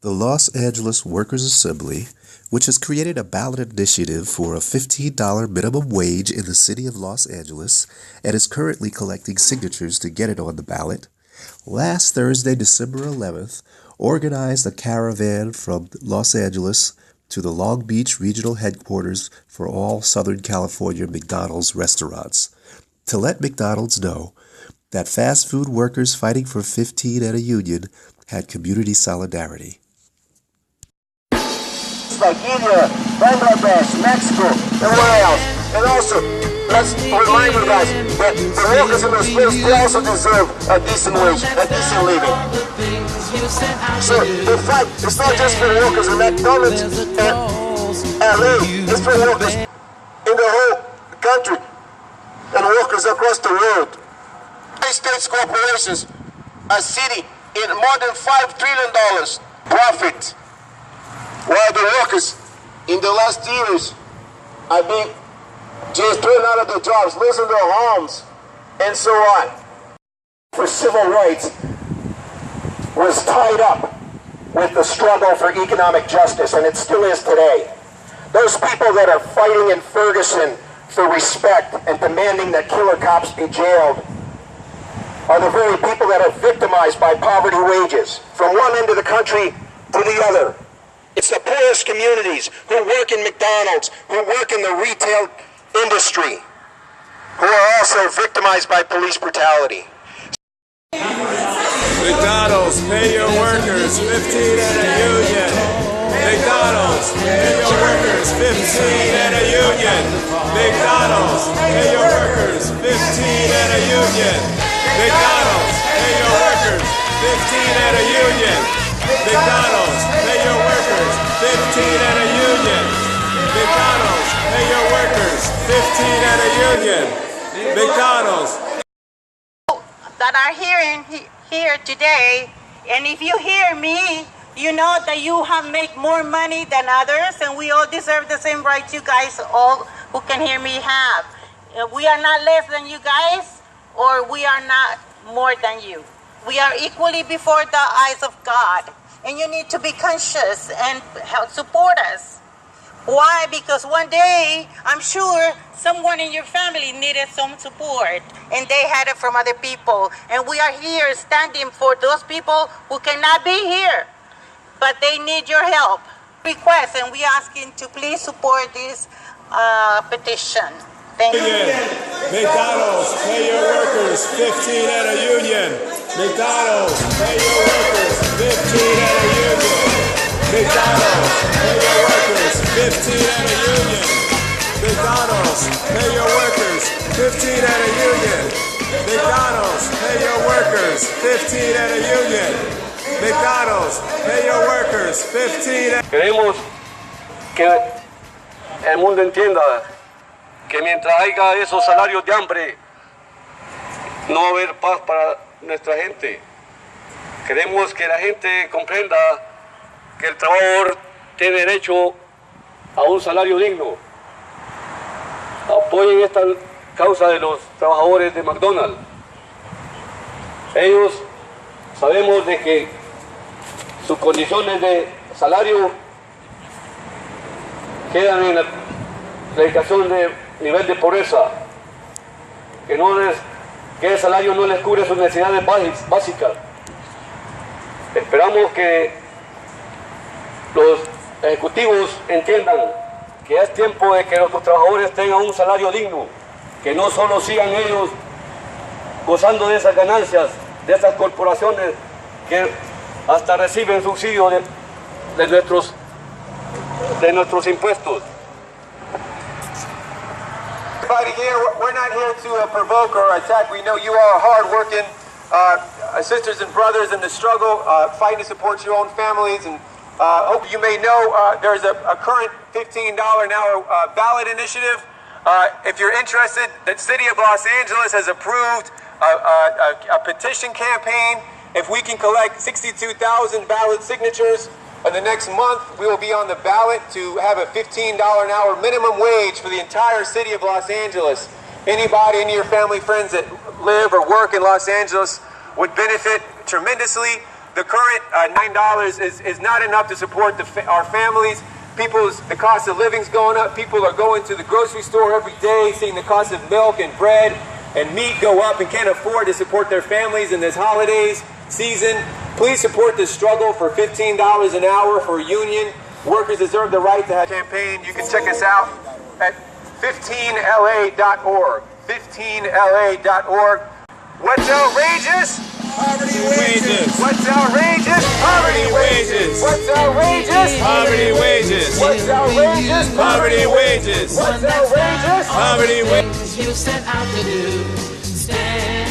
The Los Angeles Workers' Assembly, which has created a ballot initiative for a $15 minimum wage in the city of Los Angeles and is currently collecting signatures to get it on the ballot, last Thursday, December 11th, organized a caravan from Los Angeles to the Long Beach regional headquarters for all Southern California McDonald's restaurants to let McDonald's know that fast food workers fighting for 15 and a union had community solidarity. Like India, Bangladesh, Mexico, and where else. And also, let's remind you guys that the workers in those places, they also deserve a decent wage, a decent living. So the fight, it's not just for workers in McDonald's and LA, it's for workers in the whole country and workers across the world. United States corporations are sitting in more than $5 trillion profit, while the workers in the last years are being just thrown out of their jobs, losing their homes, and so on. For civil rights was tied up with the struggle for economic justice, and it still is today. Those people that are fighting in Ferguson for respect and demanding that killer cops be jailed are the very people that are victimized by poverty wages from one end of the country to the other. It's the poorest communities who work in McDonald's, who work in the retail industry, who are also victimized by police brutality. McDonald's, pay your workers 15 and a union. McDonald's, pay your workers 15 and a union. McDonald's, pay your workers 15 and a union. McDonald's, pay your workers 15 and a union. McDonald's, pay your workers 15 and a union. McDonald's, pay your workers 15 and a union. McDonald's. That are here today, and if you hear me, you know that you have made more money than others, and we all deserve the same rights you guys all who can hear me have. We are not less than you guys, or we are not more than you. We are equally before the eyes of God, and you need to be conscious and help support us. Why? Because one day, I'm sure someone in your family needed some support, and they had it from other people. And we are here standing for those people who cannot be here, but they need your help. Request, and we asking to please support this petition. Thank you. McDonald's, pay your workers 15 and a union. McDonald's, pay your workers 15 and a union. McDonald's, pay your workers 15 and a union. McDonald's, pay your workers 15 and a union. McDonald's, pay your workers 15 and a union. McDonald's, pay your workers 15 and... Queremos que el mundo entienda que mientras haya esos salarios de hambre, no va a haber paz para nuestra gente. Queremos que la gente comprenda que el trabajador tiene derecho a un salario digno. Apoyen esta causa de los trabajadores de McDonald's. Ellos sabemos de que sus condiciones de salario quedan en la dedicación de nivel de pobreza, que el salario no les cubre sus necesidades básicas. Esperamos que los ejecutivos entiendan que es tiempo de que nuestros trabajadores tengan un salario digno, que no solo sigan ellos gozando de esas ganancias, de esas corporaciones que hasta reciben subsidio de nuestros impuestos. Here, we're not here to provoke or attack. We know you all are hard-working sisters and brothers in the struggle, fighting to support your own families. And hope you may know there's a current $15 an hour ballot initiative. If you're interested, the City of Los Angeles has approved a petition campaign. If we can collect 62,000 ballot signatures in the next month, we will be on the ballot to have a $15 an hour minimum wage for the entire city of Los Angeles. Anybody, any of your family, friends that live or work in Los Angeles would benefit tremendously. The current $9 is not enough to support our families. The cost of living's going up. People are going to the grocery store every day, seeing the cost of milk and bread and meat go up and can't afford to support their families in this holidays season. Please support this struggle for $15 an hour for a union. Workers deserve the right to have a campaign. You can check us out at 15la.org. 15la.org. What's outrageous? Poverty wages. What's outrageous? Poverty wages. What's outrageous? Poverty wages. What's outrageous? Poverty wages. What's outrageous? Poverty wages. You set out to do. Stand